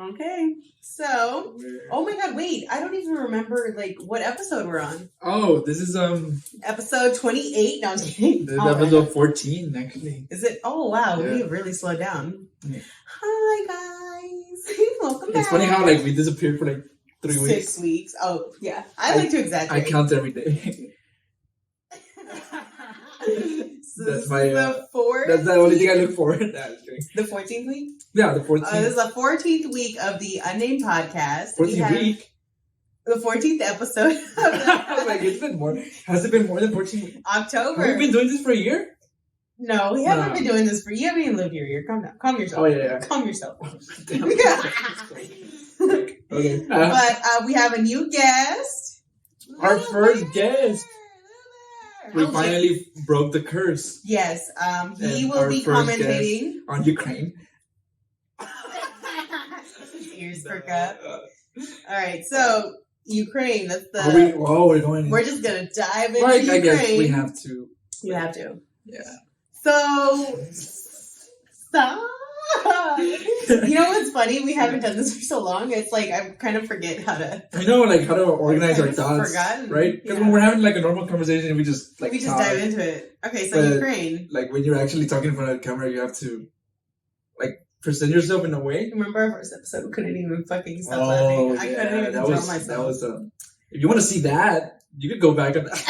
Okay. So, oh my God, wait. I don't even remember, what episode we're on. Oh, this is, Episode 28? No, I'm just kidding. This is episode 14, actually. Is it? Oh, wow. Yeah. We've really slowed down. Yeah. Hi, guys. Welcome back. It's funny how, we disappeared for, 3 weeks. 6 weeks. Oh, yeah. I like to exaggerate. I count every day. So That's the 4th. That's the only thing I look forward to. The 14th week? Yeah, the 14th. This is the 14th week of the Unnamed Podcast. 14th week? The 14th episode. It's been more. Has it been more than 14 weeks? October. Have we been doing this for a year? No, we haven't been doing this for you. Haven't even lived here. You're calm down. Calm yourself. Oh, yeah. Calm yourself. Okay. But we have a new guest. Our first guest. We finally broke the curse. Yes. He And will our be first commentating on Ukraine. His ears perk up. All right, so Ukraine. That's the. We're going. We're just gonna dive into I Ukraine. guess we have to. You have to. Yeah. So stop. You know what's funny? We haven't done this for so long. It's like I kind of forget how to. I know, how to organize our thoughts, forgotten. right? Because when we're having a normal conversation, we just we just talk. dive into it. Okay, so But, Ukraine. When you're actually talking in front of the camera, you have to present yourself in a way. Remember our first episode? We couldn't even fucking stop laughing. I couldn't even control myself. That was if you want to see that, you could go back on that.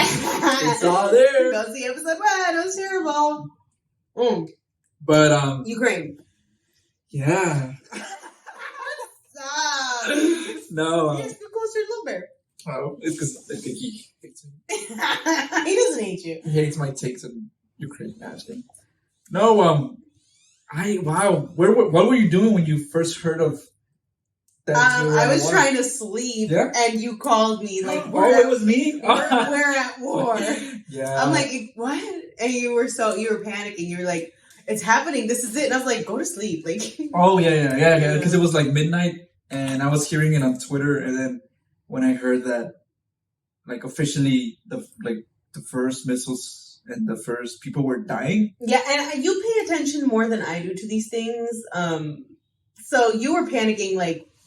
It's all there. Go see episode 1. It was terrible. But Ukraine. Yeah. Stop. No. Just go closer to Little Bear. Oh, it's because I think he hates me. He doesn't hate you. He hates my takes on Ukraine. No, what were you doing when you first heard of that? I was trying to sleep, and you called me it was me. We're at war. Yeah. I'm like, what? And you were panicking. You were like, it's happening. This is it. And I was like, go to sleep. Oh yeah. Because it was midnight, and I was hearing it on Twitter, and then when I heard that, officially the first missiles and the first people were dying. Yeah, and you pay attention more than I do to these things. So you were panicking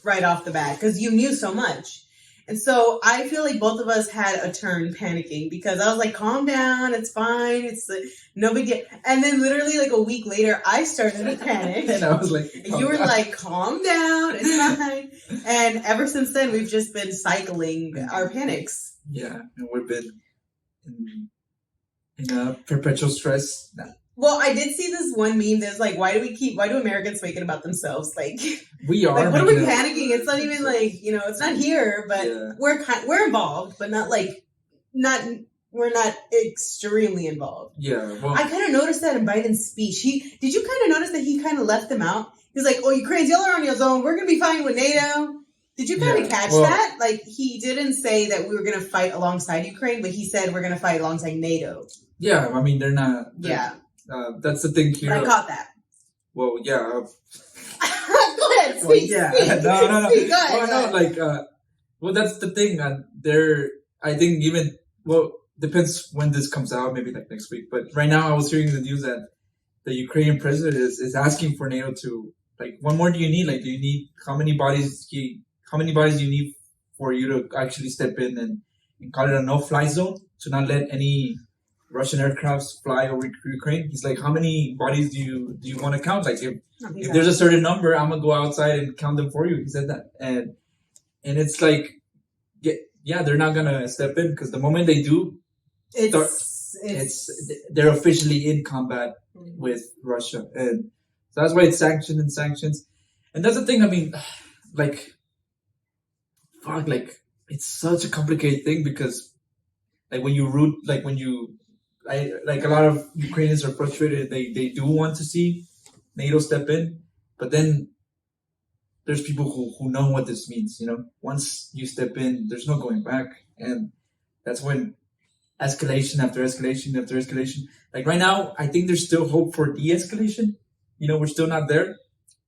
right off the bat because you knew so much. And so I feel like both of us had a turn panicking because I was like, calm down, it's fine, it's no big deal. And then literally a week later, I started to panic. And I was like, you were like, calm down, it's fine. And ever since then, we've just been cycling our panics. Yeah, and we've been in a perpetual stress now. Well, I did see this one meme that's why do Americans make it about themselves? We are. What are we panicking? It's not even it's not here, but we're involved, but not we're not extremely involved. Yeah. Well, I kind of noticed that in Biden's speech. Did you kind of notice that he kind of left them out? He was like, "Oh, Ukrainians, y'all are on your own. We're gonna be fine with NATO." Did you kind of catch that? He didn't say that we were gonna fight alongside Ukraine, but he said we're gonna fight alongside NATO. Yeah, I mean they're not. That's the thing here. I caught that. Well, yeah. Go ahead, speak. No. Speak. Go ahead. Well, that's the thing. I think depends when this comes out. Maybe next week. But right now, I was hearing the news that the Ukrainian president is asking for NATO to what more do you need? Do you need how many bodies do you need for you to actually step in and call it a no-fly zone to not let any Russian aircrafts fly over Ukraine? He's like, how many bodies do you want to count? If there's a certain number, I'm gonna go outside and count them for you. He said that, and it's they're not gonna step in because the moment they do, they're officially in combat with Russia, and so that's why it's sanctions, and that's the thing. I mean, it's such a complicated thing because when you root, a lot of Ukrainians are frustrated. They do want to see NATO step in, but then there's people who know what this means. Once you step in, there's no going back, and that's when escalation after escalation after escalation. Right now, I think there's still hope for de-escalation. We're still not there,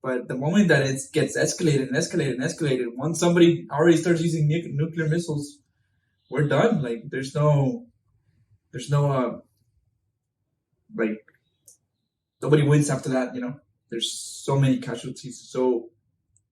but the moment that it gets escalated and escalated and escalated, once somebody already starts using nuclear missiles, we're done. There's no nobody wins after that. There's so many casualties. So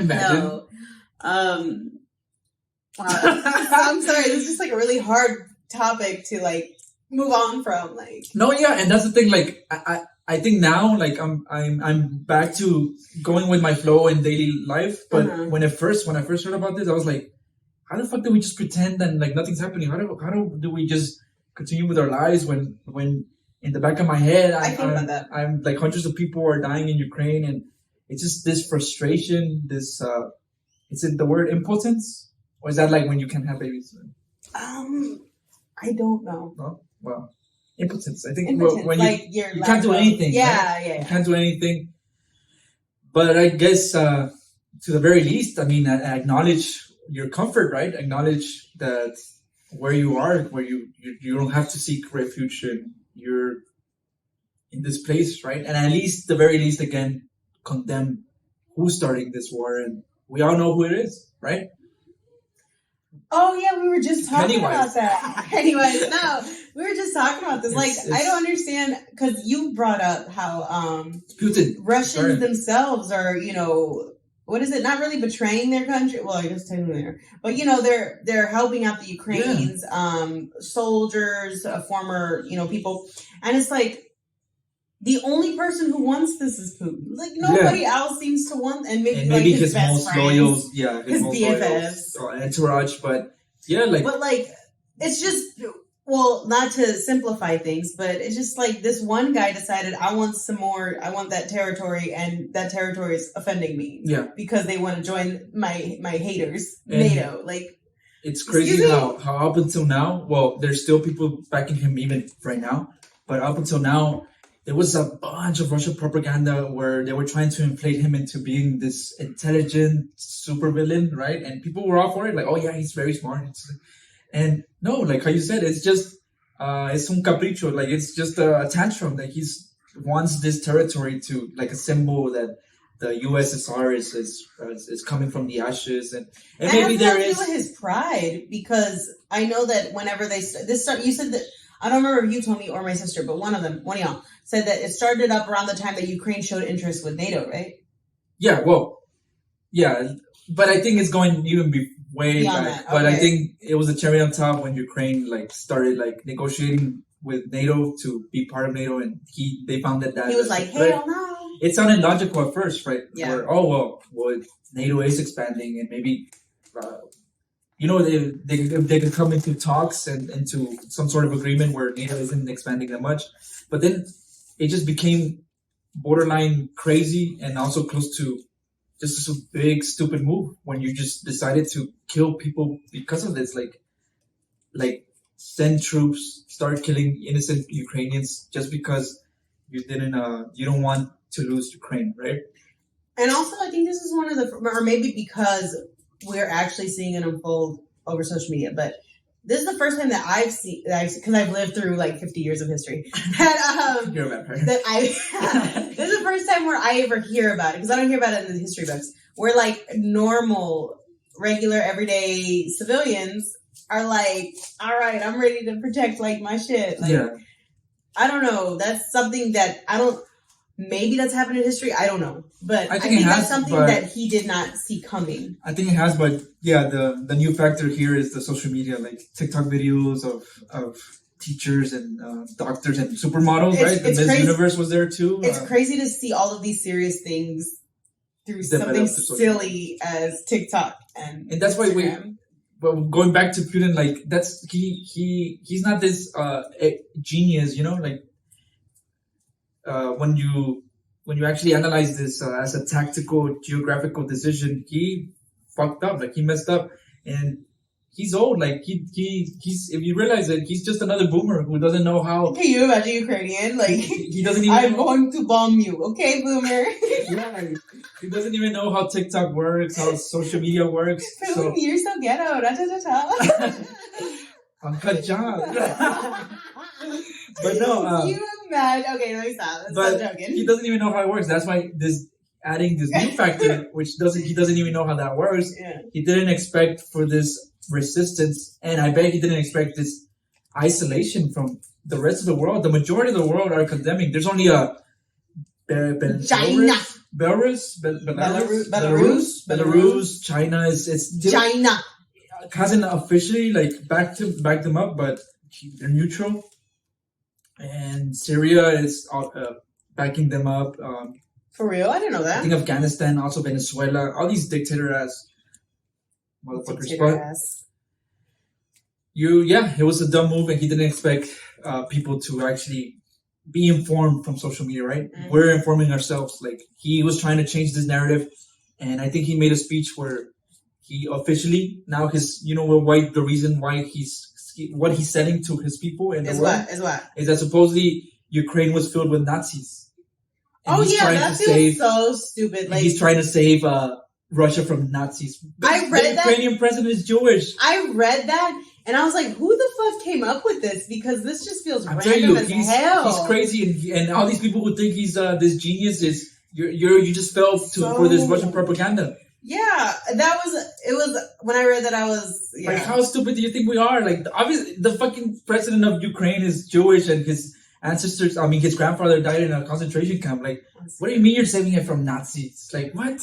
Imagine. No. I'm sorry. This is just like a really hard topic to like move on from. Like, No, yeah, and that's the thing. Like, I think now, like, I'm back to going with my flow in daily life. But when I first heard about this, I was like, how the fuck do we just pretend and like nothing's happening? How do we just continue with our lives when in the back of my head, I think about that. I'm like hundreds of people are dying in Ukraine, and it's just this frustration. This is it the word impotence, or is that like when you can't have babies? I don't know. No, well, impotence. I think Impotence, when like you can't do anything. Yeah, right? yeah. You can't do anything. But I guess to the very least, I mean, I acknowledge your comfort, right? Acknowledge that where you are, where you don't have to seek refuge, and you're in this place, right? And at least, the very least, again, condemn who's starting this war, and we all know who it is, right? Oh yeah, we were just talking Pennywise. about that. Anyways, no, we were just talking about this. Like, I don't understand, because you brought up how Putin. Russians themselves are, you know, what is it? Not really betraying their country. Well, I guess technically they're, but you know, they're helping out the Ukrainians, soldiers, former, you know, people, and it's like the only person who wants this is Putin. Like nobody else seems to want, and maybe like his best most friends, loyal, his most BFFs, entourage, but it's just. Well, not to simplify things, but it's just like this one guy decided, I want some more, I want that territory, and that territory is offending me. Yeah. Because they want to join my haters, and NATO. Like, it's crazy how up until now, well, there's still people backing him even right now, but up until now, there was a bunch of Russian propaganda where they were trying to inflate him into being this intelligent supervillain, right? And people were all for it, like, oh yeah, he's very smart. And no, like how you said, it's just it's un capricho, like it's just a tantrum. Like he's wants this territory to like a symbol that the USSR is coming from the ashes, and maybe there is his pride, because I know that whenever you said that, I don't remember if you told me or my sister, but one of y'all said that it started up around the time that Ukraine showed interest with NATO, right? Yeah, well, yeah, but I think it's going even way beyond back. That. Okay. But I think it was a cherry on top when Ukraine like started like negotiating with NATO to be part of NATO, and they found that he was like, hell no. It sounded logical at first, right? Yeah. Where, well, NATO is expanding, and maybe you know they could come into talks and into some sort of agreement where NATO isn't expanding that much, but then it just became borderline crazy and also close to just a big stupid move when you just decided to kill people because of this, like send troops, start killing innocent Ukrainians just because you don't want to lose Ukraine, right? And also, I think this is one of the, or maybe because we're actually seeing it unfold over social media, but this is the first time that I've seen, because I've lived through like 50 years of history. You're a vampire. This is the first time where I ever hear about it, because I don't hear about it in the history books, where like normal, regular, everyday civilians are like, all right, I'm ready to protect like my shit. Like, yeah. I don't know. That's something that maybe that's happened in history. I don't know. But I think that's something that he did not see coming. I think it has, but yeah, the new factor here is the social media, like TikTok videos of teachers and doctors and supermodels, right? The Miss Universe was there too. It's crazy to see all of these serious things through something silly as TikTok and that's Instagram. But going back to Putin, like that's he's not this genius, you know, like when you actually analyze this as a tactical geographical decision, he fucked up, like he messed up, and he's old, like he's if you realize it, he's just another boomer who doesn't know how. Can you imagine Ukrainian? Like he doesn't even I'm going to bomb you, okay, boomer? Yeah, he doesn't even know how TikTok works, how social media works. So you're so ghetto. Uncut job. But no, you imagine? Okay, let me stop. Stop joking. He doesn't even know how it works. That's why adding this new factor, which he doesn't even know how that works. Yeah. He didn't expect for this resistance, and I bet he didn't expect this isolation from the rest of the world. The majority of the world are condemning. There's only China. Belarus. China is still, China hasn't officially like backed them up, but they're neutral. And Syria is backing them up. For real? I didn't know I that. think Afghanistan, also Venezuela, all these dictator-ass motherfuckers. But it was a dumb move, and he didn't expect people to actually be informed from social media, right? Mm-hmm. We're informing ourselves. Like, he was trying to change this narrative, and I think he made a speech where he officially, now the reason why what he's selling to his people in the world is that supposedly Ukraine was filled with Nazis. And that feels so stupid. Like, he's trying to save Russia from Nazis. I read that the Ukrainian president is Jewish. I read that, and I was like, "Who the fuck came up with this?" Because this just feels random as hell. He's crazy, and all these people who think he's this genius you just fell for this Russian propaganda. Yeah, it was when I read that I was like, how stupid do you think we are? Like, obviously, the fucking president of Ukraine is Jewish, and his his grandfather died in a concentration camp. Like, what do you mean you're saving it from Nazis? Like, what?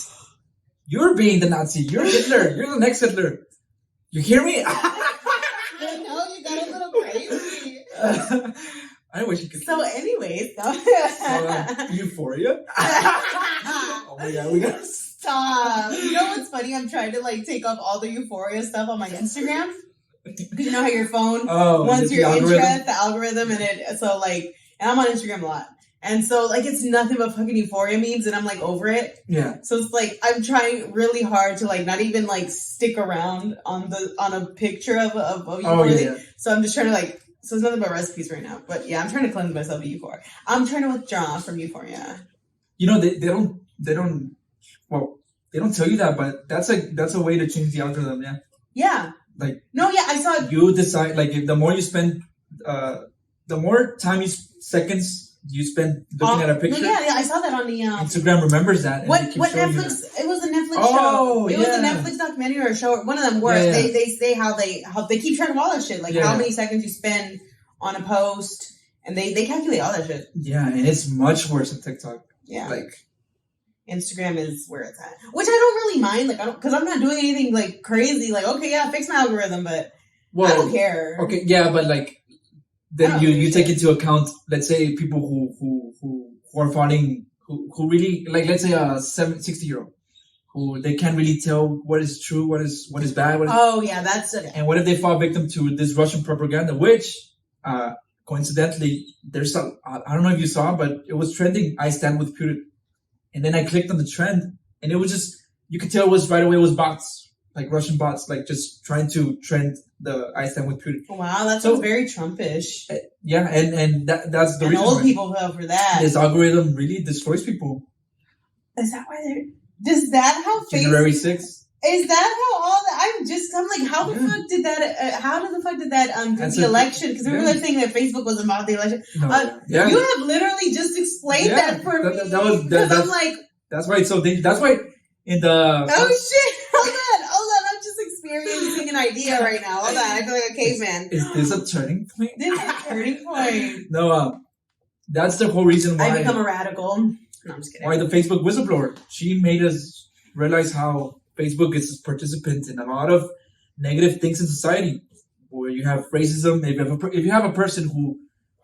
You're being the Nazi. You're Hitler. You're the next Hitler. You hear me? I know, you got a little crazy. I wish you could. So, anyways, Euphoria. Oh my god, we gotta stop. You know what's funny? I'm trying to take off all the Euphoria stuff on my Instagram. Because you know how your phone, once your interest, the algorithm, and and I'm on Instagram a lot. And so, it's nothing but fucking Euphoria memes, and I'm, over it. Yeah. So, it's, I'm trying really hard to, not even, stick around on a picture of Euphoria. Oh, yeah. So, I'm just trying to, so it's nothing but recipes right now. But, yeah, I'm trying to cleanse myself of Euphoria. I'm trying to withdraw from Euphoria. You know, they don't tell you that, but that's a way to change the algorithm, yeah? Yeah. I saw it. You decide, if the more you spend, the more seconds you spend looking at a picture. Yeah, I saw that on the Instagram remembers that. And what Netflix? It was a Netflix show. It was a Netflix documentary or a show. One of them where they say how they keep track of all that shit, how many seconds you spend on a post, and they calculate all that shit. Yeah, and it's much worse than TikTok. Yeah, Instagram is where it's at, which I don't really mind. Because I'm not doing anything crazy. Fix my algorithm, but I don't care. Okay, yeah, but then you take into account, let's say, people who are following, who really, let's say a 60-year-old, who they can't really tell what is true, what is bad. That's it. And what if they fall victim to this Russian propaganda, which, coincidentally, I don't know if you saw, but it was trending, I stand with Putin. And then I clicked on the trend, and it was just, you could tell it was right away, it was bots, Russian bots, just trying to trend the I stand with Putin. Wow, that's so very Trumpish. Yeah, and that's the reason. Old people fell for that. This algorithm really destroys people. Is that why they're? Is that how January 6th? Is that how all that? how the fuck did that? How the fuck did that do the election? Because remember that thing that Facebook was about the election. No, you have literally just explained that for me. That's why it's so dangerous. That's why in the. Oh shit! Hold on! I'm just experiencing an idea right now. Hold on! I feel like a caveman. Is this a turning point? This is a turning point. No, that's the whole reason why I become a radical. No, I'm just kidding. Why the Facebook whistleblower? She made us realize how Facebook is a participant in a lot of negative things in society, where you have racism. If you have a person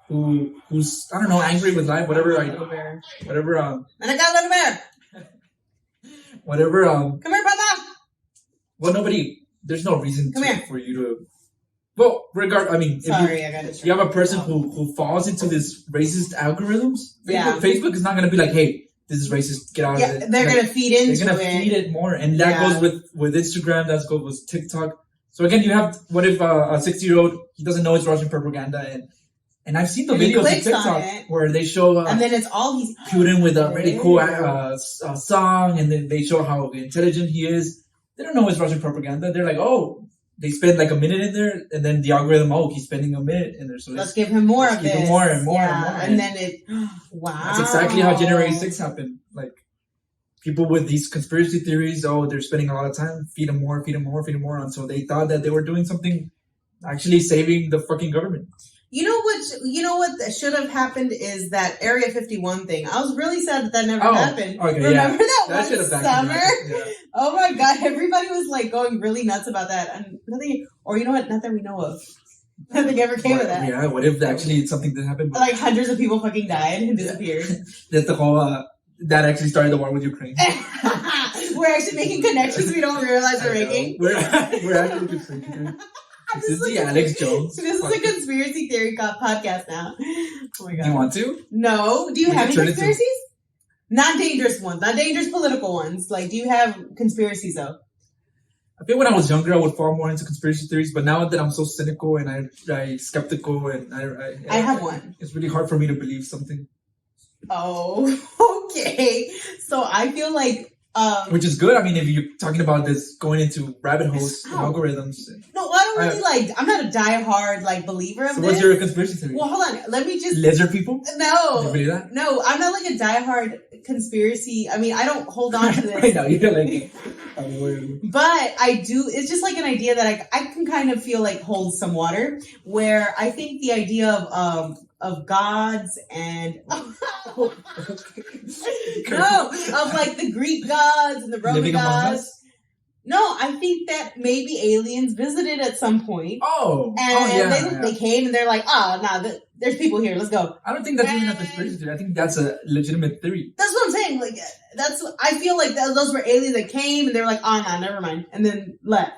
who's I don't know, angry with life, whatever. And I got a little bear. Whatever. Come here, Papa. Well, there's no reason for you to. Well, I got you have a person who falls into this racist algorithms. Facebook is not going to be like, hey, this is racist, get out of it. They're going to feed into it. They're going to feed it more. And that goes with Instagram, that goes with TikTok. So again, you have, what if a 60-year-old, he doesn't know it's Russian propaganda, and I've seen the videos on TikTok where they show and then it's all he's Putin with a really cool song, and then they show how intelligent he is. They don't know it's Russian propaganda. They're like, oh, they spend a minute in there, and then the algorithm, he's spending a minute in there. So let's give him more of this. Give him more and more and more. And then wow. That's exactly how January 6th happened. People with these conspiracy theories, they're spending a lot of time, feed them more, until they thought that they were doing something, actually saving the fucking government. You know what should have happened is that Area 51 thing. I was really sad that never happened. Okay, Remember that that should one have summer? Yeah. Oh my god, everybody was like going really nuts about that, and nothing. Or you know what? Not that we know of. Nothing ever came of that. Yeah. What if actually something did happen? Like hundreds of people fucking died and disappeared. That's the whole. That actually started the war with Ukraine. We're actually making connections we don't realize we're making. We're actually Ukraine. This is the Alex Jones. This is a conspiracy theory podcast now. Oh my god. Do you want to? No. Do you have any conspiracies? Not dangerous ones. Not dangerous political ones. Like, do you have conspiracies though? I think when I was younger, I would fall more into conspiracy theories. But now that I'm so cynical and I skeptical and I have one. It's really hard for me to believe something. Oh, okay. So I feel like which is good. I mean, if you're talking about this going into rabbit holes, algorithms. No, I don't really I'm not a diehard believer of this. So what's your conspiracy theory? Well, hold on. Let me just. Lizard people? No. Do you believe that? No, I'm not like a diehard conspiracy. I mean, I don't hold on to this. I know, you're like. But I do. It's just like an idea that I can kind of feel like holds some water. Where I think the idea of gods and of like the Greek gods and the Roman gods. No, I think that maybe aliens visited at some point. They came and they're like, there's people here. Let's go. I don't think that's even a conspiracy theory. I think that's a legitimate theory. That's what I'm saying. Like, I feel like those were aliens that came and they were like, never mind, and then left.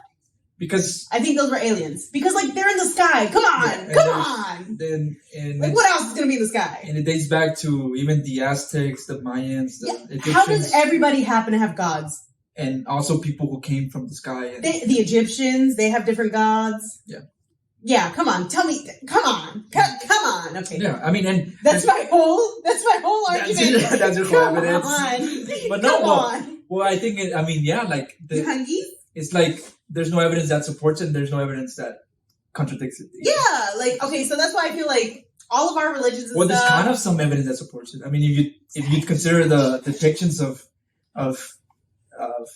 Because I think those were aliens. Because they're in the sky. Come on. Then what else is gonna be in the sky? And it dates back to even the Aztecs, the Mayans, the Egyptians. How does everybody happen to have gods? And also people who came from the sky. And the Egyptians, they have different gods. Yeah. Yeah, come on. Tell me. Come on. Come on. Okay. Yeah, I mean, and that's my whole argument. That's your whole evidence. But no, well, I think it's like there's no evidence that supports it, and there's no evidence that contradicts it. Yeah, okay, so that's why I feel like all of our religions and there's kind of some evidence that supports it. I mean, if you consider the depictions of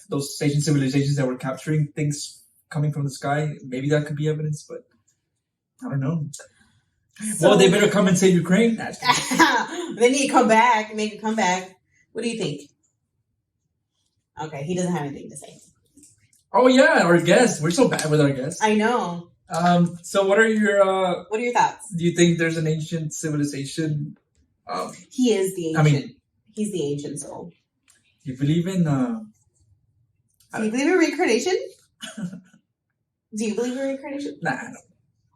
those ancient civilizations that were capturing things coming from the sky, maybe that could be evidence, but I don't know. So, they better come and save Ukraine. They need to come back, make a comeback. What do you think? Okay, he doesn't have anything to say. Oh yeah, our guests. We're so bad with our guests. I know. So what are your thoughts? Do you think there's an ancient civilization? He is the ancient. He's the ancient soul. Do you believe in do you believe in reincarnation? Do you believe in reincarnation? Nah, I don't.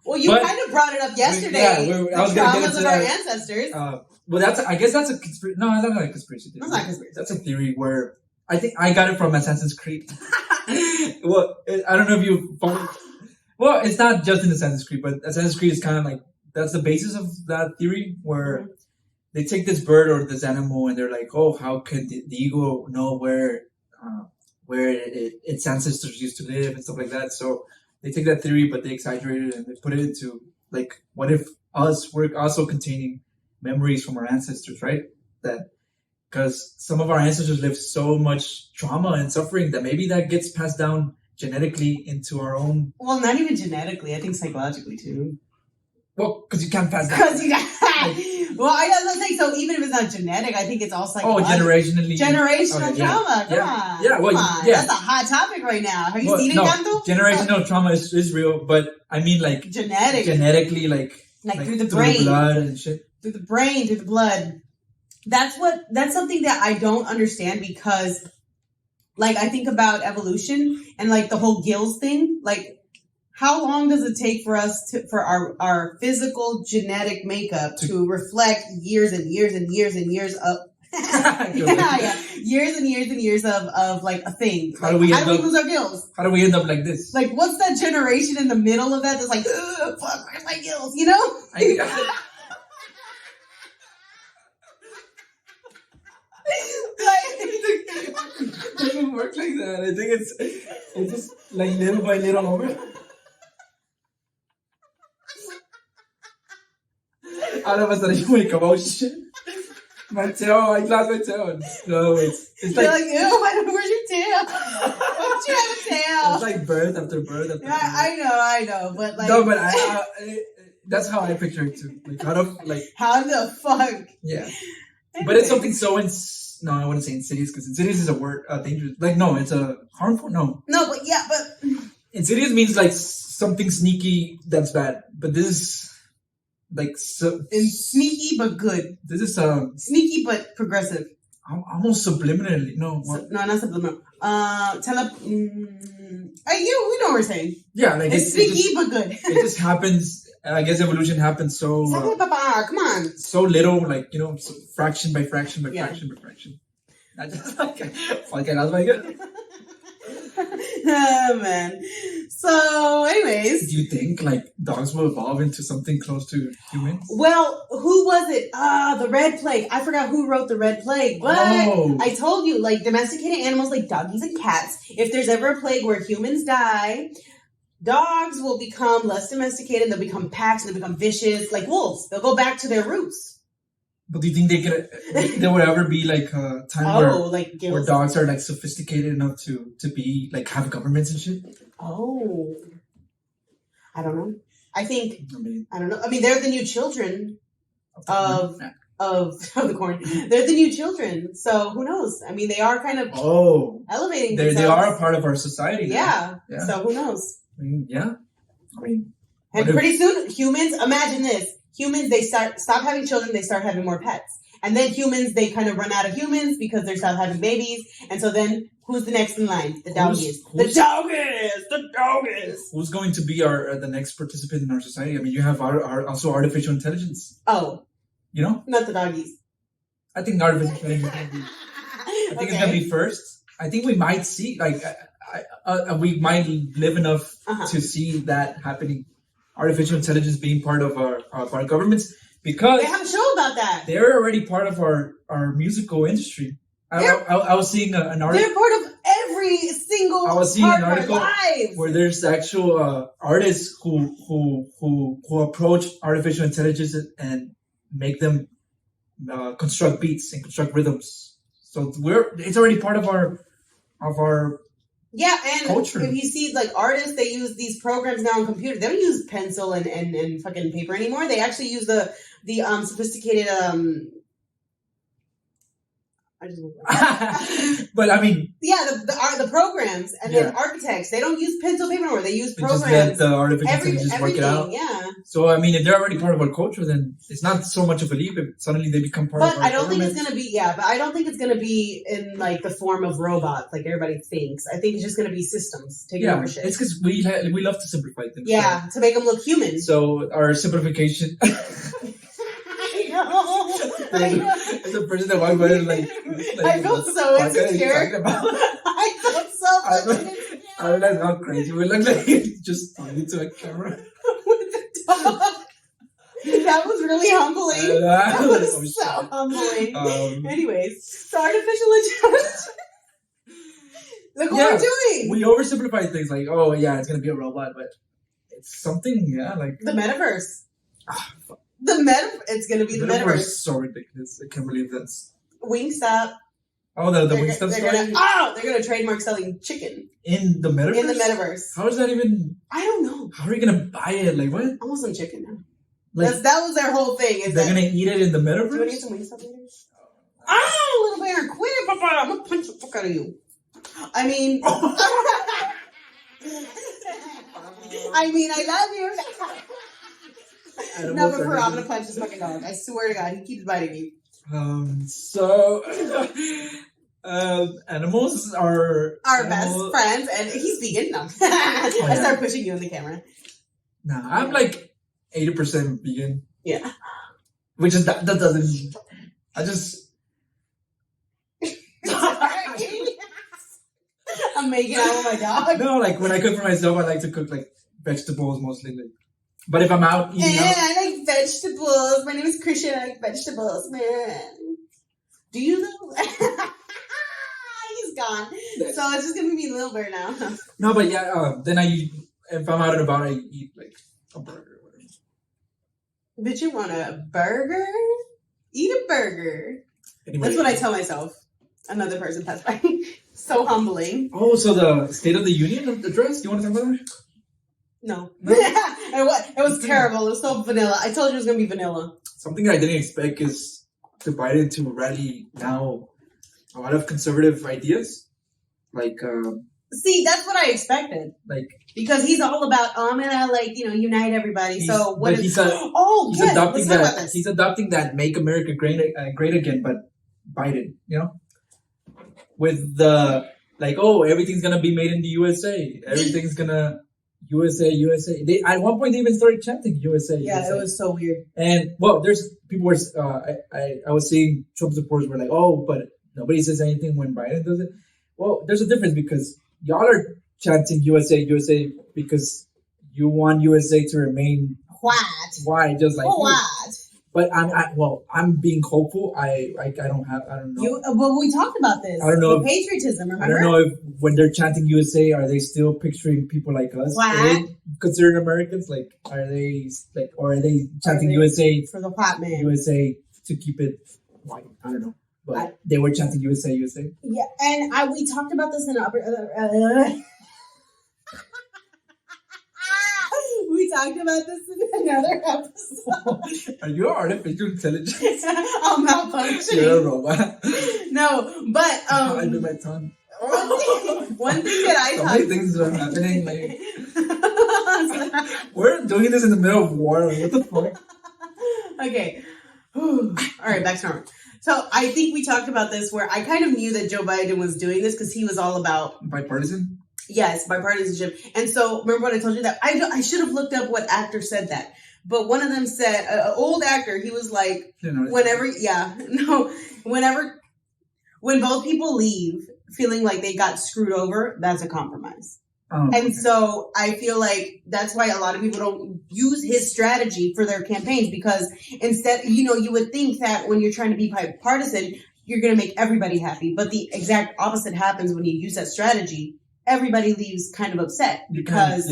Well, you kind of brought it up yesterday. I was going to get into our ancestors. Well, I guess that's a conspiracy. No, that's not a conspiracy theory. That's not a conspiracy. That's a theory where I think I got it from Assassin's Creed. Well, I don't know if you follow. Well, it's not just in Assassin's Creed, but Assassin's Creed is kind of like that's the basis of that theory where they take this bird or this animal and they're like, oh, how could the eagle know where its ancestors used to live and stuff like that? So they take that theory, but they exaggerate it and they put it into like, what if we're also containing memories from our ancestors, right? That because some of our ancestors lived so much trauma and suffering that maybe that gets passed down genetically into our own. Well, not even genetically. I think psychologically too. Well, because you can't pass that. Well, I was saying so. Even if it's not genetic, I think it's all psychological. Generational trauma. Come on. Yeah. Well, come on. That's a hot topic right now. Have you seen it, Kanto? Generational trauma is real, but I mean like genetically, like through the brain, through the blood and shit. Through the brain, through the blood. That's something that I don't understand because, I think about evolution and the whole gills thing. How long does it take for us for our physical genetic makeup to reflect years and years and years and years of years and years and years of a thing? How do we lose our gills? How do we end up like this? What's that generation in the middle of that that's like, fuck, where's my gills? You know? It doesn't work like that. I think it's just little by little over. All of a sudden you wake up, oh shit. My tail, I lost my tail. No, it's You're like, ew, where's your tail? Why don't you have a tail? It's like birth after birth after birth. I know, but No, but that's how I picture it too. Like out of like How the fuck? yeah, but it's something so no, I wouldn't say insidious because insidious is a word dangerous. Like no, it's a harmful. No, No, but insidious means like something sneaky that's bad. But this is like so. it's sneaky but good. This is Sneaky but progressive. almost subliminally. No, what? No, not subliminal. We know what we're saying. Yeah, like It's sneaky but good. it just happens. I guess evolution happens so Come on. so little, like so fraction by fraction by Yeah. fraction by fraction. I just like okay, that's like it. Oh man. So, anyways. Do you think like dogs will evolve into something close to humans? Well, who was it? The Red Plague. I forgot who wrote the Red Plague, but Oh. I told you, like domesticated animals like doggies and cats, if there's ever a plague where humans die, dogs will become less domesticated, they'll become packs, and they'll become vicious, like wolves. They'll go back to their roots. But do you think there would ever be like a time Like where gills. dogs are like sophisticated enough to be like have governments and shit? Oh. I don't know. I mean, don't know. I mean, they're the new children of yeah. of the corn. They're the new children. So who knows? I mean, they are kind of elevating they themselves. are a part of our society. now. Yeah. Yeah. So who knows? I mean, yeah. I mean, And what if- pretty soon, humans, imagine this. Humans, they stop having children, they start having more pets. And then humans, they kind of run out of humans because they start having babies. And so then, who's the next in line? The doggies. The doggies! Who's going to be the next participant in our society? I mean, you have also artificial intelligence. Oh, You know, not the doggies. I think artificial intelligence. I think it's gonna be first. I think we might see we might live enough Uh-huh. to see that happening. Artificial intelligence being part of our governments because They have a show about that. they're already part of our musical industry. I was seeing an article They're part of every single I was seeing part an of our article lives. where there's actual artists who approach artificial intelligence and make them construct beats and construct rhythms. So it's already part of our Yeah, and culture. if you see like artists, they use these programs now on computers. They don't use pencil and fucking paper anymore. They actually use the sophisticated but I mean, the programs and then architects. They don't use pencil paper anymore. They use they just let programs. the artificial intelligence work Everything, it out. yeah. So I mean, if they're already part of our culture, then it's not so much of a leap if suddenly they become part But of our I don't think government. it's gonna be but I don't think it's gonna be in like the form of robots like everybody thinks. I think it's just gonna be systems taking over shit. It's because we love to simplify things. Yeah, to make them look human. So our simplification. I know. As a person that walked by and like I felt so what are you insecure. talking about? I felt so fucking insecure. I realized how crazy we look like just talking to a camera. With the dog. That was really humbling. That was Oh, so shit. humbling. Anyways, so artificial intelligence. Look what we're doing. We oversimplify things like, oh yeah, it's gonna be a robot, but it's something, like The metaverse. fuck. It's gonna be the metaverse. is so ridiculous. I can't believe that's Wingstop. oh the They're Wingstop gonna, story they're gonna trademark selling chicken in the metaverse. in the metaverse. How is that even? I don't know. How are you gonna buy it? Like what? I want some chicken now. Like That was their whole thing. Is they're that, gonna eat it in the do you want to eat metaverse? some Wingstop later? Ah, little bear, quit it, Papa. I'm gonna punch the fuck out of you. I mean, I love you. No, but for real, I'm gonna punch this fucking dog. I swear to God, he keeps biting me. So animals are Our best friends, and he's vegan. No, I start pushing you in the camera. Nah, I'm like 80% vegan. Yeah. Which is that doesn't. I just. I'm making out with my dog. No, like when I cook for myself, I like to cook like vegetables mostly. Like, but if I'm out eating Yeah, out, I like vegetables. My name is Christian. I like vegetables, man. Do you though? He's gone. So it's just gonna be me and Lil Bear now. no, but yeah. Then if I'm out and about, I eat like a burger or whatever. Bitch, you want a burger? Eat a burger. Anyway, That's what I tell myself. Another person passed by. So humbling. Oh, so the State of the Union address. You want to talk about that? No. No? It was terrible. It was so vanilla. I told you it was gonna be vanilla. Something I didn't expect is to Biden to rally now a lot of conservative ideas, like See, that's what I expected. like Because he's all about, I'm gonna unite everybody. So what is? he's Oh, good. adopting Let's talk about that. this. He's adopting that "Make America Great Again," but Biden, with the everything's gonna be made in the USA. Everything's gonna USA. They at one point they even started chanting USA. Yeah, USA. it was so weird. And there's people were I was seeing Trump supporters were like, oh, but nobody says anything when Biden does it. Well, there's a difference because y'all are chanting USA because you want USA to remain What? wide, just like you. What? But I'm being hopeful. I don't know. Well, we talked about this. I don't know The patriotism, remember? I don't know if when they're chanting USA, are they still picturing people like us? What? Are they considered Americans? Are they or are they chanting USA For the white man. USA to keep it white? I don't know. But they were chanting USA. Yeah, and we talked about this in we talked about this in another episode. Are you artificial intelligence? I'm malfunctioning. You're a robot. No, but I bit my tongue. one thing that I So many things are happening. We're doing this in the middle of war. What the fuck? Okay. All right, back to normal. So I think we talked about this where I kind of knew that Joe Biden was doing this because he was all about Bipartisan? yes, bipartisanship. And so remember when I told you that I should have looked up what actor said that. But one of them said, an old actor, he was like, when both people leave feeling like they got screwed over, that's a compromise. Oh, And okay. so I feel like that's why a lot of people don't use his strategy for their campaigns because instead, you would think that when you're trying to be bipartisan, you're going to make everybody happy. But the exact opposite happens when you use that strategy. Everybody leaves kind of upset because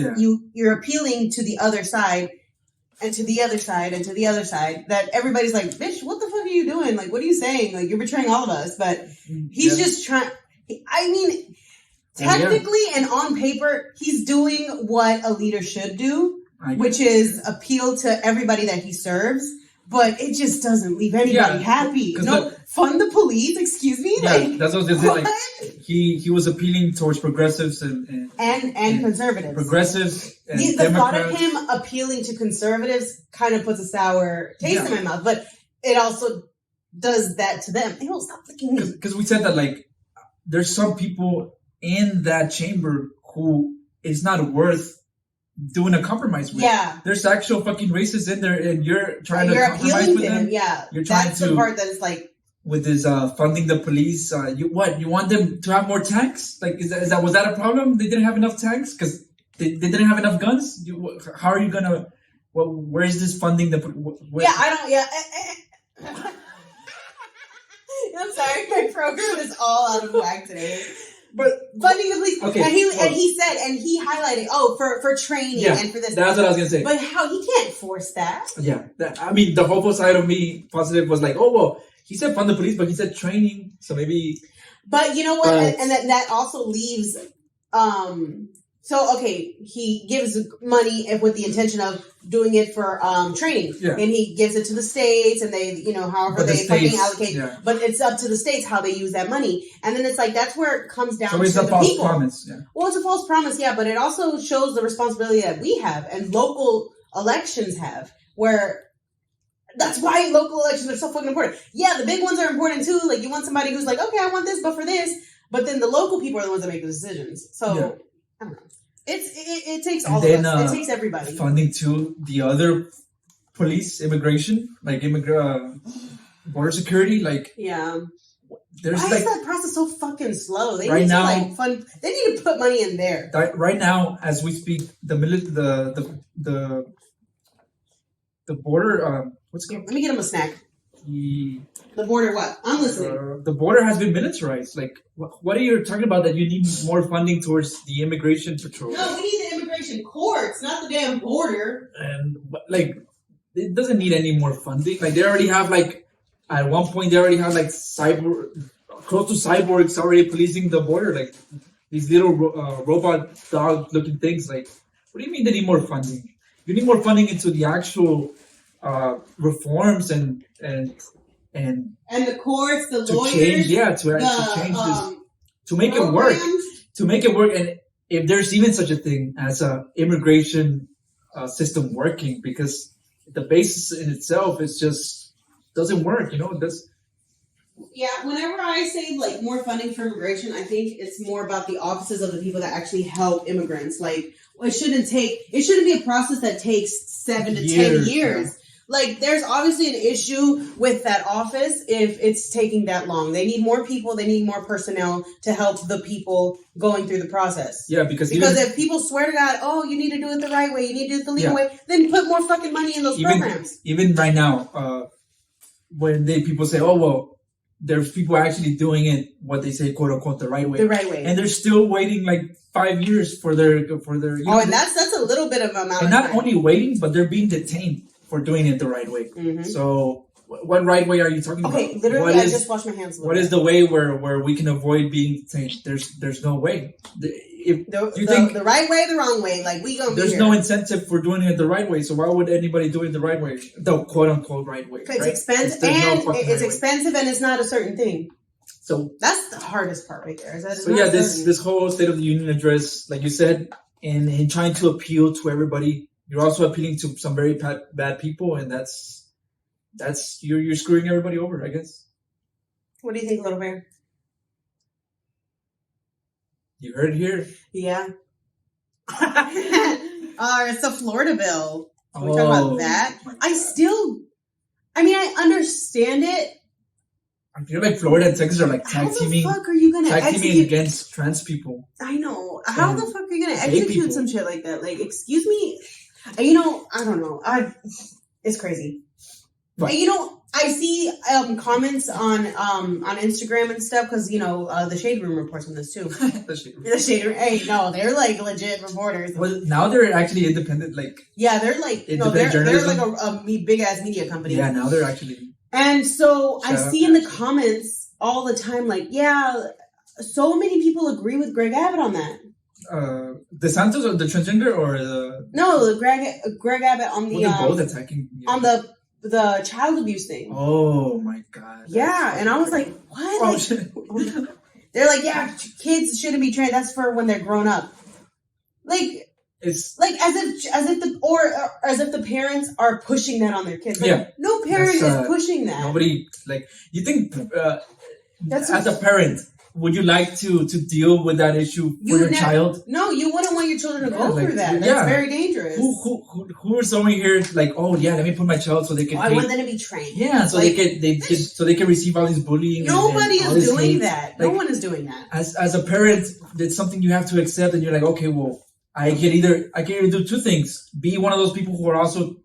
you're appealing to the other side and to the other side and to the other side that everybody's like, bitch, what the fuck are you doing? Like, what are you saying? Like, you're betraying all of us. But he's just trying. I mean, technically and on paper, he's doing what a leader should do, which is appeal to everybody that he serves. But it just doesn't leave anybody happy. No, fund the police, excuse me? Yeah, that's what I was going to say. He was appealing towards progressives and conservatives. Progressives and the thought of him appealing to conservatives kind of puts a sour taste in my mouth. But it also does that to them. Ew, stop licking me. Because we said that, there's some people in that chamber who is not worth doing a compromise with. Yeah. There's actual fucking racists in there and you're trying to compromise appealing with to them. him, yeah. You're trying That's to the part that is like with this funding the police. You want them to have more tanks? Was that a problem? They didn't have enough tanks because they didn't have enough guns. How are you gonna? Where is this funding? I'm sorry, my program is all out of whack today. But funding the police, okay, and he said, and he highlighted, for training and for this. That's what I was gonna say. But how he can't force that? Yeah, the hopeful side of me, positive, was like, he said fund the police, but he said training, so maybe. But you know what? And that also leaves. So okay, he gives money with the intention of doing it for training, and he gives it to the states, and they, however they fucking allocate. Yeah. But it's up to the states how they use that money, and then it's like that's where it comes down to it's a the false people. Promise. Yeah. Well, it's a false promise, but it also shows the responsibility that we have and local elections have, where. That's why local elections are so fucking important. Yeah, the big ones are important too. Like you want somebody who's like, okay, I want this, but for this. But then the local people are the ones that make the decisions. So I don't know. It takes all of us. It takes everybody. Funding to the other police, immigration, border security, There's why is that process so fucking slow? They right need now, to fund. They need to put money in there. Right now, as we speak, the border. What's going? Let me get him a snack. The border, what? I'm listening. The border has been militarized. What are you talking about? That you need more funding towards the immigration patrol? No, we need the immigration courts, not the damn border. And it doesn't need any more funding. They already have at one point they already have close to cyborgs already policing the border. These little robot dog looking things. What do you mean they need more funding? You need more funding into the actual reforms and the courts, the to lawyers, change, to change this, to make it work, and if there's even such a thing as a immigration system working, because the basis in itself is just doesn't work. Yeah, whenever I say like more funding for immigration, I think it's more about the offices of the people that actually help immigrants. Like, it shouldn't be a process that takes 7 to 10 years. Like, there's obviously an issue with that office if it's taking that long. They need more people. They need more personnel to help the people going through the process. Yeah, because if people swear to God, oh, you need to do it the right way, you need to do it the legal way, then put more fucking money in those programs. Even right now, when people say, oh, well, there's people actually doing it, what they say, quote unquote, the right way. The right way. And they're still waiting like 5 years for their. And that's a little bit of amount. And not only waiting, but they're being detained for doing it the right way. Mm-hmm. So, what right way are you talking about? Okay, literally, I just washed my hands. What is the way where we can avoid being detained? There's no way. The right way, the wrong way, like we gonna be there's here. no incentive for doing it the right way. So why would anybody do it the right way? The quote unquote right way. It's expensive, and it's expensive, and it's not a certain thing. So that's the hardest part right there. This whole State of the Union address, like you said, in trying to appeal to everybody, you're also appealing to some very bad people, and that's you're screwing everybody over, I guess. What do you think, Little Bear? You heard it here. Yeah. It's the Florida bill. Can we talk about that? I understand it. I feel like Florida and Texas are like tag teaming. How the fuck are you gonna execute against trans people? I know. How the fuck are you gonna execute some shit like that? Like, excuse me. I don't know. It's crazy. Right. I see comments on Instagram and stuff because the Shade Room reports on this too. The Shade Room. Hey, no, they're like legit reporters. Well, now they're actually independent. Like, yeah, they're like they're like a big ass media company. Yeah, now they're actually. And so I see in the comments all the time, like, yeah, so many people agree with Greg Abbott on that. DeSantis or the transgender or the Greg Abbott on the both attacking on the child abuse thing. Oh my god! Yeah, and I was like, what? Oh, shit. They're like, yeah, kids shouldn't be trained. That's for when they're grown up. Like, it's like as if the parents are pushing that on their kids. Like, yeah, no parent is pushing that. Nobody you think as a parent. Would you like to deal with that issue for your child? No, you wouldn't want your children to go through that. That's very dangerous. Who is someone here like, oh yeah, let me put my child so they can. I want them to be trained. Yeah, so they can receive all these bullying. Nobody is doing that. No one is doing that. As a parent, it's something you have to accept, and you're like, okay, well, I can either do two things: be one of those people who are also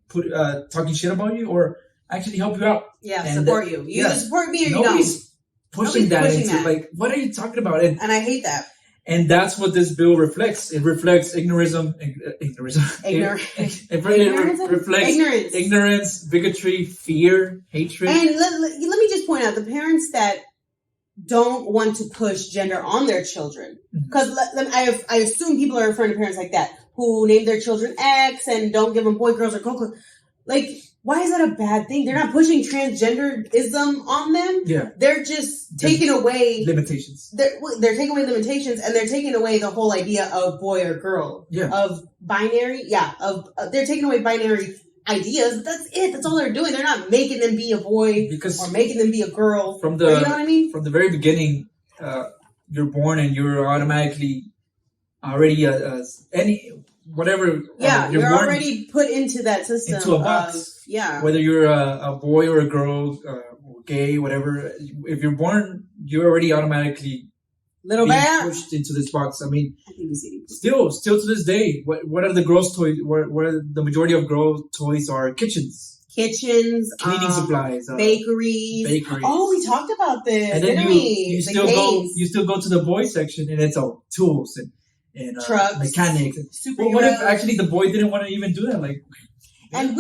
talking shit about you, or actually help you out. Yeah, support you. You either support me or you don't. Pushing that into like, what are you talking about? And I hate that. And that's what this bill reflects. It reflects ignorance. It reflects ignorance, bigotry, fear, hatred. And let me just point out the parents that don't want to push gender on their children, because I assume people are referring to parents like that who name their children X and don't give them boy, girls, or coco. Like, why is that a bad thing? They're not pushing transgenderism on them. Yeah. They're just taking away limitations. They're taking away limitations, and they're taking away the whole idea of boy or girl. Yeah. Of binary. Yeah. They're taking away binary ideas. But that's it. That's all they're doing. They're not making them be a boy or making them be a girl. You know what I mean? From the very beginning, you're born and you're automatically already whatever. Yeah, you're already put into that system. Into a box. Whether you're a boy or a girl, or gay, whatever. If you're born, you're already automatically pushed into this box. I mean, still to this day, what are the girls' toys? What are the majority of girls' toys are kitchens, cleaning supplies, bakeries. Oh, we talked about this. And then you still go to the boys section, and it's all tools and trucks, mechanics. Well, what if actually the boy didn't want to even do that? Like, and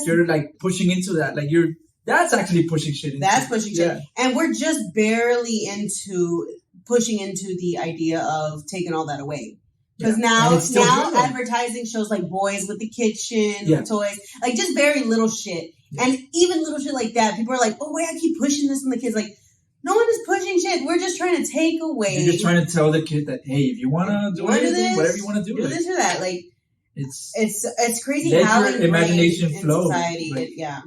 you're like pushing into that. Like that's actually pushing shit. That's pushing shit, and we're just barely pushing into the idea of taking all that away. Because And it's still now good, though. advertising shows like boys with the kitchen Yeah. toys, like just very little shit. Yeah. And even little shit like that, people are like, "Oh wait, I keep pushing this on the kids." Like, no one is pushing shit. We're just trying to take away. You're just trying to tell the kid that, hey, if you wanna do anything, whatever you wanna do, like, this or that. Like, it's crazy let how your imagination in flow. society, Like, yeah.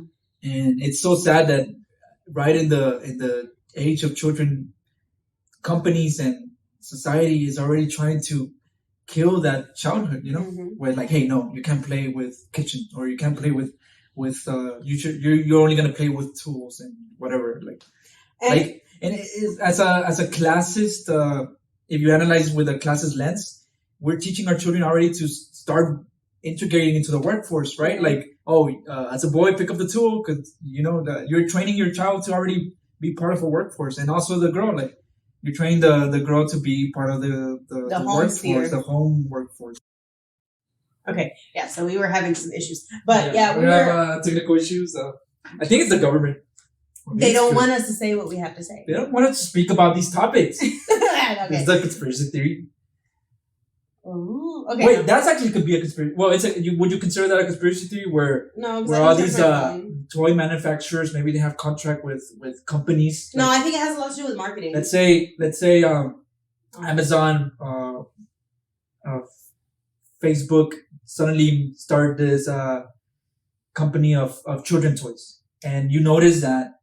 And it's so sad that right in the age of children, companies and society is already trying to kill that childhood. You know, where like, hey, no, you can't play with kitchen, or you can't play with you're only gonna play with tools and whatever. And it is, as a classist, if you analyze with a classist lens, we're teaching our children already to start integrating into the workforce, right? Like, as a boy, pick up the tool, because you know that you're training your child to already be part of a workforce, and also the girl, like you're training the girl to be part of the home workforce, sphere. the home workforce. Okay, yeah. So we were having some issues, but we have technical issues. I think it's the government. They don't want us to say what we have to say. They don't want us to speak about these topics. Okay. It's the conspiracy theory. Ooh, okay. Wait, that's actually could be a conspiracy. Well, would you consider that a conspiracy theory where all these toy manufacturers, maybe they have contract with companies? No, I think it has a lot to do with marketing. Let's say Amazon, Facebook suddenly start this company of children's toys, and you notice that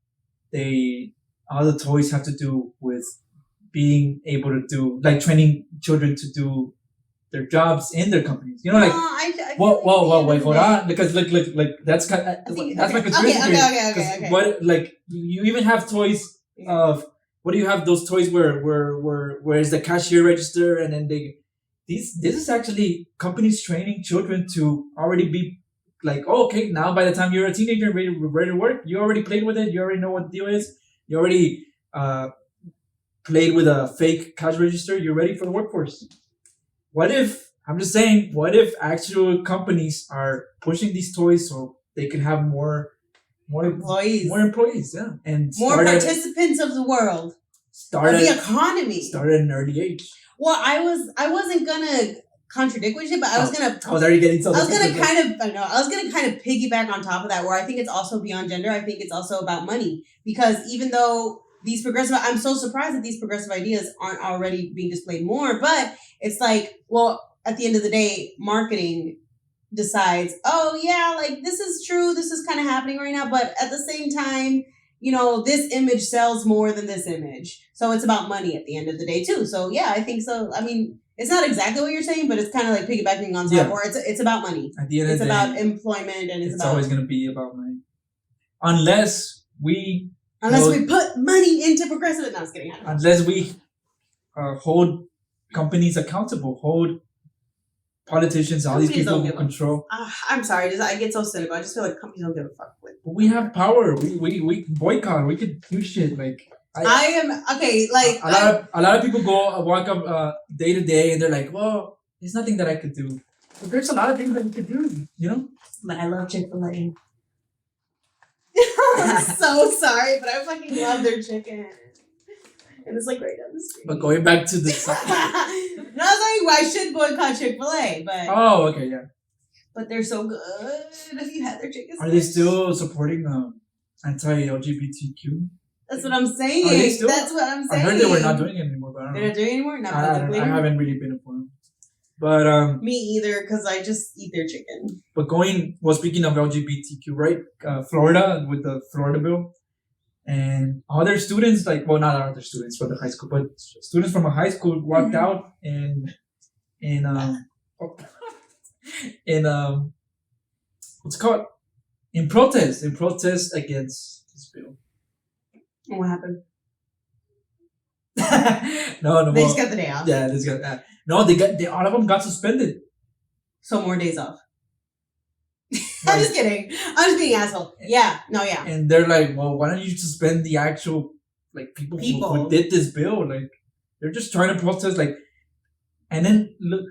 all the toys have to do with being able to do, like, training children to do their jobs in their companies. You know, like, wait, hold on, because like that's that's my conspiracy theory. Okay. What, like, you even have toys of, what do you have those toys where is the cashier register, and then this is actually companies training children to already be like, okay, now by the time you're a teenager ready to work, you already played with it, you already know what the deal is, you already played with a fake cash register, you're ready for the workforce. What if actual companies are pushing these toys so they can have more employees, yeah, and more participants of the world, of the economy, started at an early age. Well, I wasn't gonna contradict with you, but I was gonna kind of piggyback on top of that, where I think it's also beyond gender. I think it's also about money, because even though I'm so surprised that these progressive ideas aren't already being displayed more, but it's like, well, at the end of the day, marketing decides, oh yeah, like, this is true, this is kind of happening right now, but at the same time, you know, this image sells more than this image. So it's about money at the end of the day too. So yeah, I think so. I mean, it's not exactly what you're saying, but it's kind of like piggybacking on top, or it's about money. At the end of the day, it's about employment, and it's always going to be about money. Unless we put money into progressive. No, I was kidding. Unless we hold companies accountable, hold politicians, all these people who control. I'm sorry, I get so cynical. I just feel like companies don't give a fuck with. But we have power. We can boycott. We could do shit. Like, I am okay. Like, a lot of people walk up day to day, and they're like, well, there's nothing that I could do. But there's a lot of things that you could do. You know. But I love Chick-fil-A. I'm so sorry, but I fucking love their chicken. And it's like right down the street. But going back to the no, I was like, I should boycott Chick-fil-A, but okay, yeah. But they're so good. If you had their chicken, are they still supporting anti-LGBTQ? That's what I'm saying. That's what I'm saying. I heard they were not doing it anymore, but I don't know. They're not doing it anymore? Not publicly? I haven't really been informed. But me either, because I just eat their chicken. But speaking of LGBTQ, right? Florida, with the Florida bill, and other students, like, well, not other students from the high school, but students from a high school walked out in what's it called? In protest against this bill. What happened? No. They just got the day off. Yeah, they just got. No, all of them got suspended. So more days off. I'm just kidding. I'm just being an asshole. Yeah. No, yeah. And they're like, well, why don't you suspend the actual, like, people. Who did this bill? Like, they're just trying to protest, like, and then look,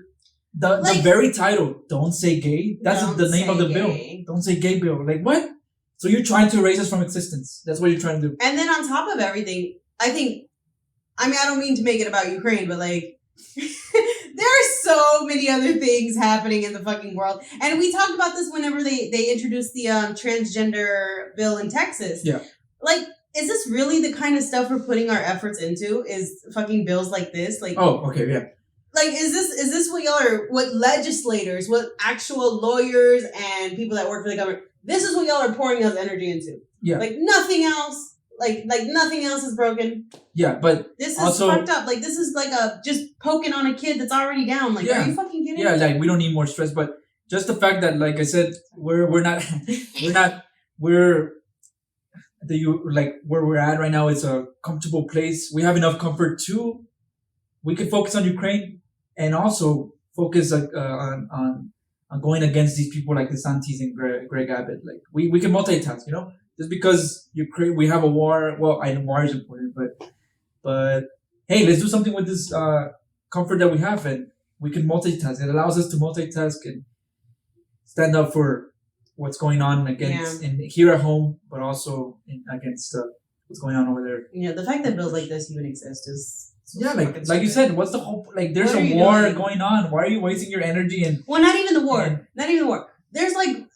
the very title, "Don't Say Gay." That's the name of the bill. Don't say gay bill. Like, what? So you're trying to erase us from existence. That's what you're trying to do. And then on top of everything, I don't mean to make it about Ukraine, but like, there are so many other things happening in the fucking world. And we talked about this whenever they introduced the transgender bill in Texas. Yeah. Like, is this really the kind of stuff we're putting our efforts into? Is fucking bills like this? Like, oh, okay, yeah. Like, is this what y'all are, what legislators, what actual lawyers and people that work for the government, this is what y'all are pouring us energy into? Yeah. Like, nothing else. Like nothing else is broken. Yeah, but this is also, fucked up. Like, this is like a just poking on a kid that's already down. Like, yeah. Are you fucking kidding me? Yeah, like we don't need more stress. But just the fact that, like I said, we're not where we're at right now is a comfortable place. We have enough comfort to. We could focus on Ukraine and also focus on going against these people like DeSantis and Greg Abbott. Like we can multitask, you know. Just because Ukraine, we have a war. Well, I know war is important, but hey, let's do something with this comfort that we have, and we can multitask. It allows us to multitask and stand up for what's going on against and here at home, but also against what's going on over there. You know, the fact that bills like this even exist is like you said. What's the hope? Like, there's a war going on. Why are you wasting your energy and? Well, not even the war. Not even the war. There's like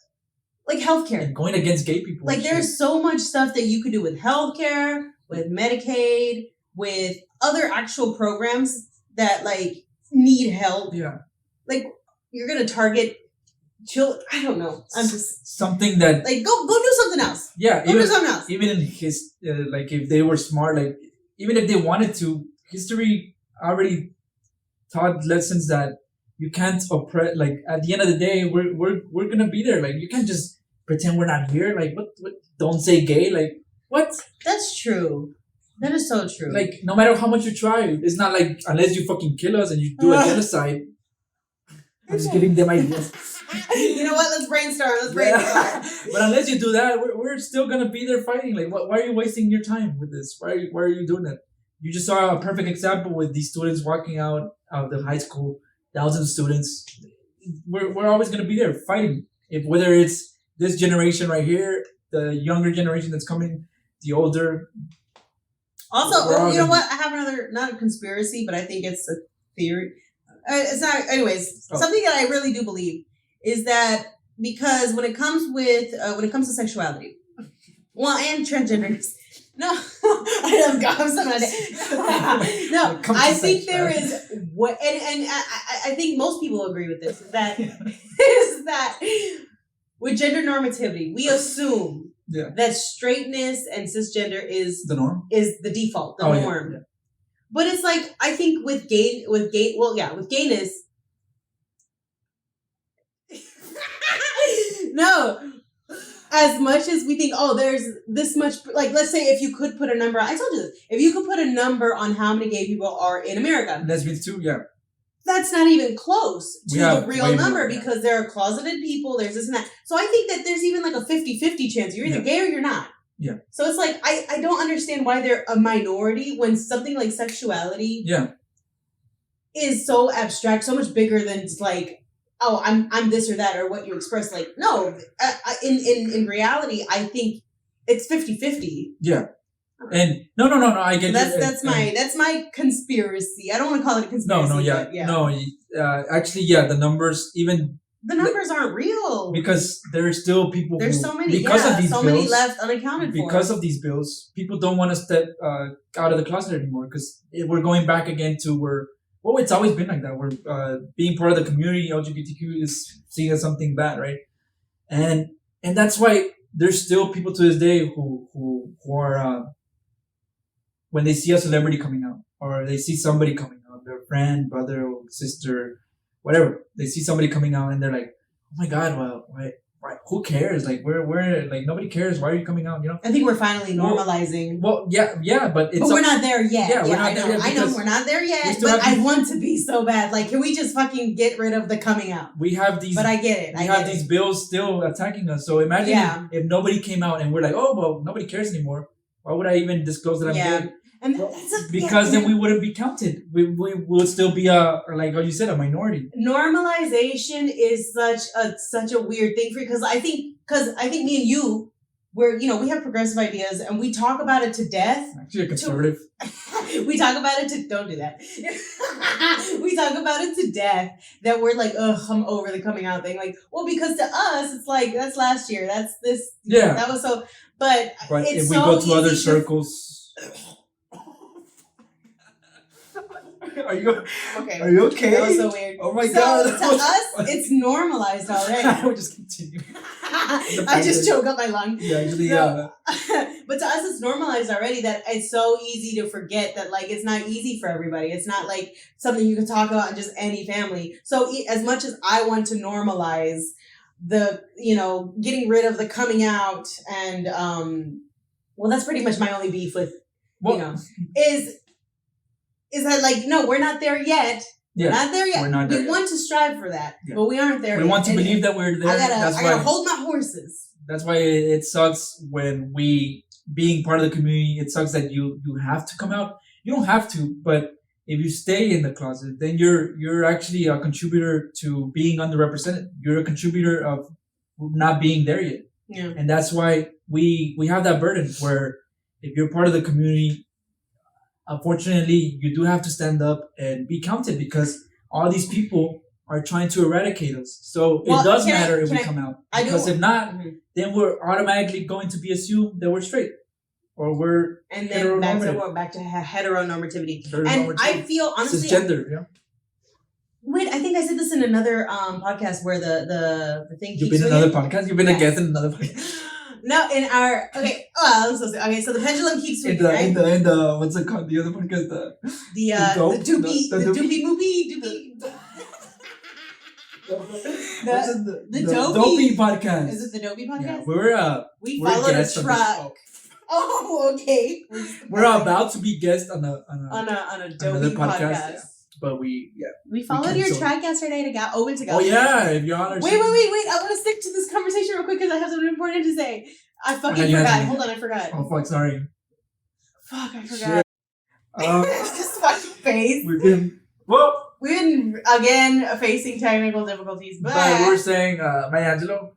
healthcare. And going against gay people. Like, there's so much stuff that you could do with healthcare, with Medicaid, with other actual programs that like need help. Yeah. Like, you're gonna target children. I don't know. I'm just something that like go do something else. Yeah. Go do something else. Even in his like, if they were smart, like even if they wanted to, history already taught lessons that you can't oppress. Like, at the end of the day, we're gonna be there. Like, you can't just pretend we're not here. Like, what? Don't say gay. Like, what? That's true. That is so true. Like, no matter how much you try, it's not like, unless you fucking kill us and you do a genocide. I'm just giving them ideas. You know what? Let's brainstorm. But unless you do that, we're still gonna be there fighting. Like, why are you wasting your time with this? Why are you doing that? You just saw a perfect example with these students walking out of the high school. Thousands of students. We're always gonna be there fighting. Whether it's this generation right here, the younger generation that's coming, the older. Also, you know what? I have another, not a conspiracy, but I think it's a theory. It's not. Anyways, something that I really do believe is that because when it comes to sexuality, well, and transgenderness. No, I'm so mad. No, I think there is what, and I think most people agree with this. Is that with gender normativity, we assume that straightness and cisgender is the norm, is the default, the norm. Yeah. But it's like, I think with gayness. No. As much as we think, there's this much, like, let's say if you could put a number, I told you this, if you could put a number on how many gay people are in America. Lesbians too, yeah. That's not even close to the real number, more, because there are closeted people, there's this and that. So I think that there's even like a 50-50 chance. You're either gay or you're not. Yeah. So it's like, I don't understand why they're a minority when something like sexuality is so abstract, so much bigger than like, I'm this or that, or what you express. Like, no, in reality, I think it's 50-50. Yeah. And no, I get that's my conspiracy. I don't want to call it a conspiracy. Actually, the numbers, even the numbers aren't real, because there are still people. There's so many. Because of these bills, many left unaccounted for. Because of these bills, people don't want to step out of the closet anymore, because we're going back again to where. Well, it's always been like that. We're being part of the community. LGBTQ is seen as something bad, right? And that's why there's still people to this day who are when they see a celebrity coming out, or they see somebody coming out, their friend, brother, or sister, whatever. They see somebody coming out and they're like, "Oh my God, well, why? Who cares? Like, we're like, nobody cares. Why are you coming out? You know?" I think we're finally normalizing. Well, but we're not there yet. Yeah, we're not there yet. I know we're not there yet, but I want to be so bad. Like, can we just fucking get rid of the coming out? We have these, but I get it. We have these bills still attacking us. So imagine if nobody came out and we're like, "Oh, well, nobody cares anymore. Why would I even disclose that I'm gay?" And because then we wouldn't be counted. We would still be like you said, a minority. Normalization is such a weird thing for you, because I think me and you, we have progressive ideas and we talk about it to death. Actually, a conservative. We talk about it to don't do that. We talk about it to death that we're like, ugh, I'm over the coming out thing. Like, well, because to us, it's like that's last year. That's this. Yeah. That was so. But it's if we so go to other easy circles, are you Okay. Are you okay? That was so weird. Oh my So god! to us, it's normalized already. We'll just continue. I just choked up my lung. Yeah, actually, So- but to us, it's normalized already that it's so easy to forget that like it's not easy for everybody. It's not like something you can talk about in just any family. So as much as I want to normalize the getting rid of the coming out and well, that's pretty much my only beef with is that like no, we're not there yet. Yeah, we're not there yet. we're not there we yet. want to strive for that, Yeah. but we aren't there. we yet. want to And believe that we're there. I That's gotta why. hold my horses. That's why it sucks when we, being part of the community, it sucks that you have to come out. You don't have to, but if you stay in the closet, then you're actually a contributor to being underrepresented. You're a contributor of not being there yet. Yeah. And that's why we have that burden where if you're part of the community, unfortunately, you do have to stand up and be counted because all these people are trying to eradicate us. So Well, it does can I- matter if can we I- come out. I do- Because if not, Mhm. then we're automatically going to be assumed that we're straight. Or we're And then Heteronormative. back to heteronormativity. And heteronormative. I feel honestly, cisgender, yeah. wait, I think I said this in another podcast where the thing You've keeps been in another swinging. podcast? You've been a Yes. guest in another podcast? No, in our okay. Oh, I'm so sorry. Okay, so the pendulum keeps In swinging, the, right? in the, what's it called? The other podcast? The the dope- doopy, the the doopy- doopy moopy, doopy. What's it? the the dopey- Dopey podcast. Is it the Dopey Yeah, podcast? we're We followed a guests on this- truck. Oh, okay. We're about to be guests on a on a another Dopey podcast, podcast. yeah. But we We followed your cancelled. track yesterday to Owen to go. Oh yeah, if you're on our Wait. I want to stick to this conversation real quick because I have something important to say. I fucking you have forgot. something. Hold on, I forgot. Oh fuck, sorry. Fuck, I Shit. forgot. This fucking face. We've been We've been again facing technical difficulties, but But we're saying, Maya Angelou,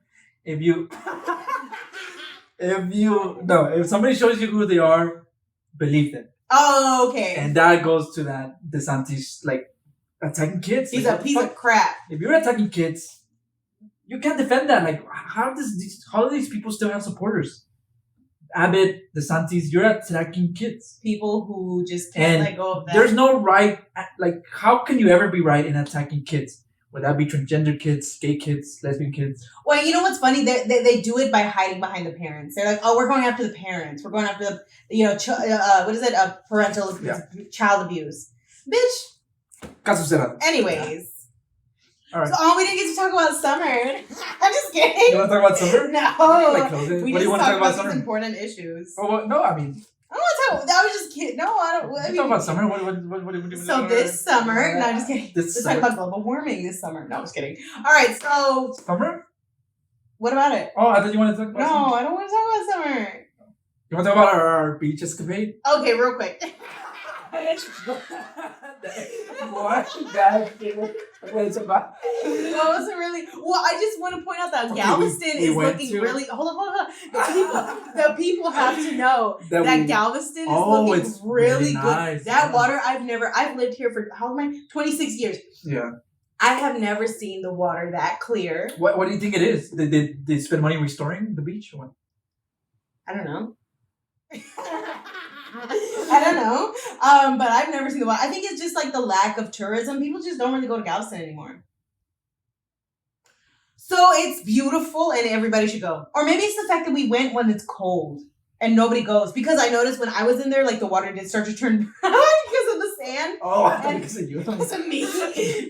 if somebody shows you who they are, believe them. oh, okay. And that goes to that DeSantis, like, attacking kids. He's Like, a what piece the of fuck? crap. If you're attacking kids, you can't defend that. Like, how do these people still have supporters? Abbott, DeSantis, you're attacking kids. People who just can't And let go of that. There's no right, like, how can you ever be right in attacking kids? Would that be transgender kids, gay kids, lesbian kids? Well, you know what's funny? They do it by hiding behind the parents. They're like, oh, we're going after the parents. We're going after the, what is it? Parental child abuse. Bitch. Caso cerrado. Anyways. All right. So, we didn't get to talk about summer. I'm just kidding. You want to talk about summer? No. Like, close it. We What do you just want to talk about these summer? important issues. Oh, well, no, I mean, I don't want to talk. I was just kidding. No, I don't. I you mean, talk about summer. What So this summer, no, I'm just kidding. This Let's summer. talk about global warming this summer. No, I'm just kidding. All right, so Summer? what about it? Oh, I thought you wanted to talk about No, summer. I don't want to talk about summer. You want to talk about our beach escapade? Okay, real quick. What? What is about? That wasn't really. Well, I just want to point out that Okay, Galveston we is went looking to- really. Hold on. The people have to know That that we- Galveston is Oh, looking it's really really good. nice, That yeah. water, I've lived here for how long? 26 years. Yeah. I have never seen the water that clear. What do you think it is? Did they spend money restoring the beach? Or what? I don't know. I don't know. But I've never seen the water. I think it's just like the lack of tourism. People just don't really go to Galveston anymore. So it's beautiful and everybody should go. Or maybe it's the fact that we went when it's cold and nobody goes. Because I noticed when I was in there, like the water did start to turn brown because of the sand. Oh, I thought And- because of you. Because of me.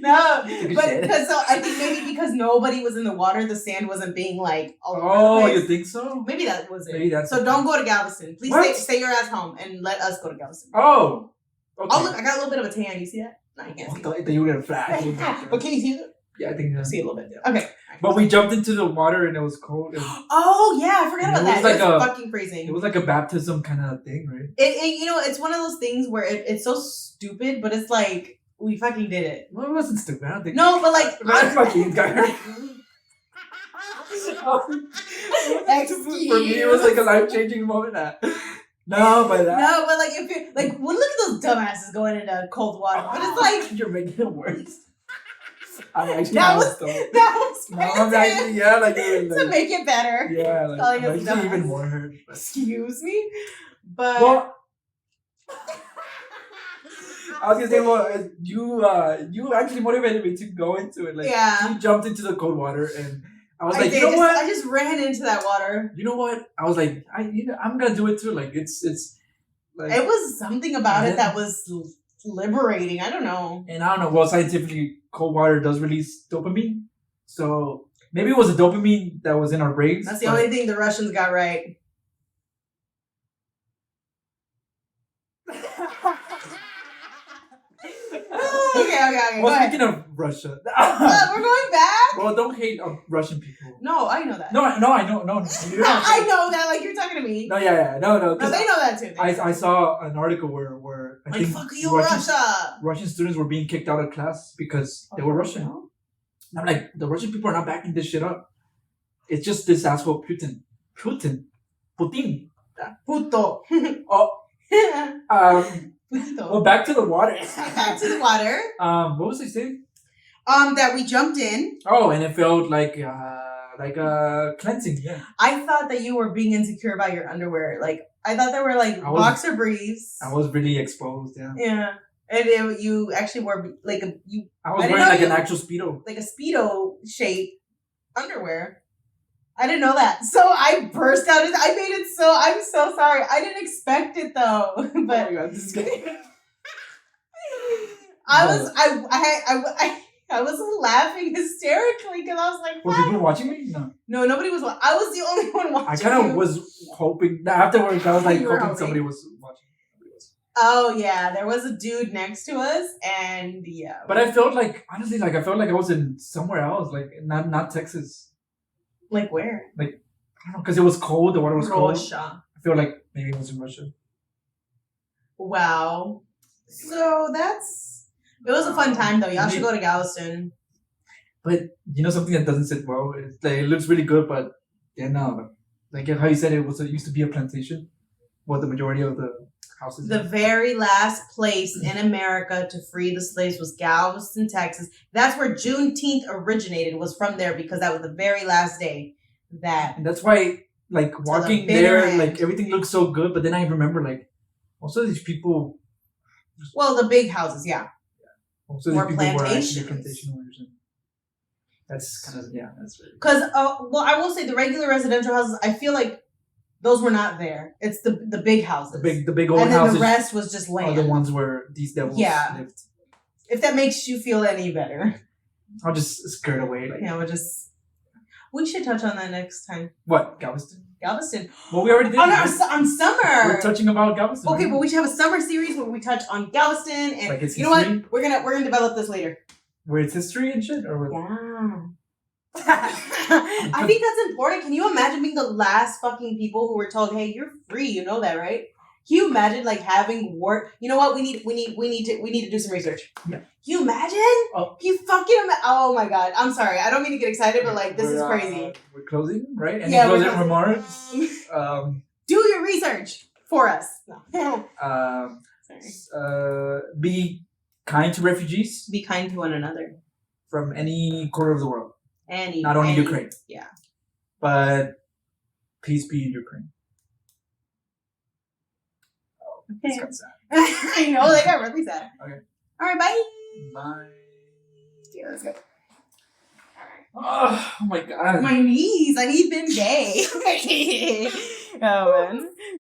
No. Good But shit. because so I think maybe because nobody was in the water, the sand wasn't being like all over Oh, the place. you think so? Maybe that was it. Maybe that's so it. don't go to Galveston. Please What? stay your ass home and let us go to Galveston. Oh. Okay. Oh look, I got a little bit of a tan. You see that? No, you can't I see thought you were gonna flash. that. But can you see it? Yeah, I think. See a little bit. Okay. But we jumped into the water and it was cold. Oh yeah, I forgot And about it that. was like It was a- fucking freezing. It was like a baptism kind of thing, right? It's one of those things where it's so stupid, but it's like we fucking did it. Well, it wasn't stupid. I don't think. No, but like That's my jeans got hurt. For me, it was like a life-changing moment. No, but that. No, but like if you like, well, look at those dumbasses going into cold water. But it's like you're making it worse. I actually that was was still. that was No, I'm actually yeah, like, to like make it better. yeah, like calling us I'm actually even dumbass. more hurt. But, Excuse me, but well, I was gonna say, well, you actually motivated me to go into it. Like, yeah, you jumped into the cold water, and I was I like, did. you know what? I just ran into that water. You know what? I was like, I'm gonna do it too. Like, it's like, It was something about Yeah. it that was liberating. I don't know. and I don't know. Well, scientifically, cold water does release dopamine, so maybe it was the dopamine that was in our brains. That's the but- only thing the Russians got right. Okay. Well, Go ahead. speaking of Russia, We're going back. well, don't hate Russian people. No, I know that. No, I know. You don't I know that. Like you're talking to me. No, yeah, no. No, 'Cause they know that too. I saw an article where I like think fuck you, Russia. Russian students were being kicked out of class because they were Russian. And I'm like, the Russian people are not backing this shit up. It's just this asshole Putin. Putin. Puto. Oh, Putito. well, back to the water. Back to the water. What was I saying? That we jumped in. Oh, and it felt like cleansing. Yeah. I thought that you were being insecure about your underwear. Like I thought they were like I was- boxer briefs. I was really exposed. Yeah. Yeah, and you actually wore like I was I didn't wearing know like you- an actual speedo. like a speedo shape underwear. I didn't know that, so I burst out. I made it so. I'm so sorry. I didn't expect it though, Oh my but god, this is good. I was laughing hysterically because I was like, Were "What?" people watching me? No. No, nobody was. I was the only one watching. I kind of you. was hoping afterwards. I was like You were hoping hoping. somebody was watching. Nobody was. Oh yeah, there was a dude next to us, and yeah. But I felt like honestly, like I felt like I was in somewhere else, like not Texas. Like where? I don't know, because it was cold. The water was cold. Russia. I feel like maybe it was in Russia. Wow. So it was a fun time though. Y'all should go to Galveston. But you know something that doesn't sit well. It's like it looks really good, but yeah, no. Like how you said it used to be a plantation. Well, the majority of the houses. The very last place in America to free the slaves was Galveston, Texas. That's where Juneteenth originated, was from there because that was the very last day that. And that's why, like the walking bitter there, end. like everything looks so good. But then I remember, like, most of these people, Well, the big houses, yeah. most of these More people were actually plantations. plantation owners. And that's kind of that's really. Because, well, I will say the regular residential houses, I feel like those were not there. It's the big houses. The big old and then houses the rest was just are land. the ones where these devils Yeah. lived. If that makes you feel any better. I'll just skirt away. Like, Yeah, we should touch on that next time. what, Galveston? Galveston. Well, we already did. On summer. We're touching about Galveston. Okay, right? but we should have a summer series where we touch on Galveston and Like it's you know what? history? We're gonna develop this later. Where it's history and shit? Or Yeah. I think that's important. Can you imagine being the last fucking people who were told, "Hey, you're free." You know that, right? Can you imagine like having work? You know what? We need to do some research. Yeah. Can you imagine? Oh. Can you fucking oh my god! I'm sorry. I don't mean to get excited, but like this is crazy. We're closing, right? Any Yeah, we're closing closing. remarks? Do your research for us. No. Sorry. Be kind to refugees Be kind to one another. from any corner of the world, And not only Ukraine. Yeah. But peace be in Ukraine. It's Okay. kind of sad. I know, they got really sad. Okay. All right, bye. Bye. Yeah, let's go. Oh my god. My knees. I need them gay. Oh man.